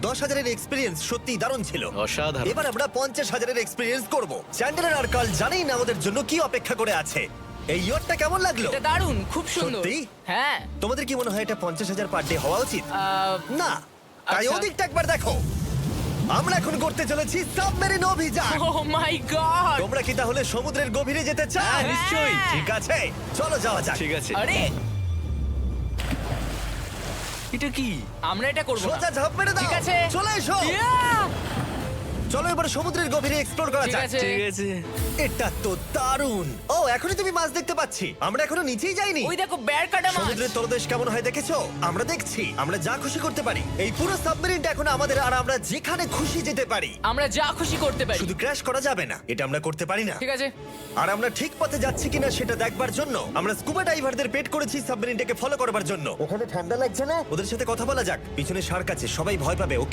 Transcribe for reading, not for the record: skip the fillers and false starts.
10,000-এর experience সত্যি দারুণ ছিল। অসাধারণ। এবার আমরা 50,000-এর এক্সপিরিয়েন্স করব। চ্যান্ডেলার আর কার্ল জানেই না আমাদের জন্য কি অপেক্ষা করে আছে। এই ইয়ারটা কেমন লাগলো? এটা দারুণ, খুব সুন্দর। সত্যি? হ্যাঁ। তোমাদের কি মনে হয় এটা 50,000 পার ডে হওয়া উচিত? না, তাই আচ্ছা। ওদিকটা একবার দেখো। আমরা এখন করতে চলেছি সাবমেরিন অভিযান। ও মাই গড! তোমরা কি তাহলে সমুদ্রের গভীরে যেতে চাও? হ্যাঁ, নিশ্চয়ই। ঠিক আছে, চলো যাওয়া যাক। ঠিক আছে। আরে এটা কি? আমরা এটা করব না। সোজা ঝাঁপ মেরে দাও। ঠিক আছে। চলে এসো। Yeah! চলো এবার সমুদ্রের গভীরে এক্সপ্লোর করা ঠিক যাক। আছে। ঠিক আছে। এটা তো দারুণ। ও, এখনই তুমি মাছ দেখতে পাচ্ছি। আমরা এখনো নিচেই যাইনি। ওই দেখো বেয়ার কাটা মাছ। সমুদ্রের তলদেশ কেমন হয় দেখেছো? আমরা দেখছি, আমরা যা খুশি করতে পারি। এই পুরো সাবমেরিনটা এখন আমাদের, আর আমরা যেখানে খুশি যেতে পারি। আমরা যা খুশি করতে পারি। শুধু ক্র্যাশ করা যাবে না, এটা আমরা করতে পারি না। ঠিক আছে। আর আমরা ঠিক পথে যাচ্ছি কিনা সেটা দেখবার জন্য আমরা স্কুবা ডাইভারদের পেড করেছি সাবমেরিনটাকে ফলো করবার জন্য। ওখানে ঠান্ডা লাগছে না? ওদের সাথে কথা বলা যাক। পিছনে শার্ক আছে, সবাই ভয় পাবে।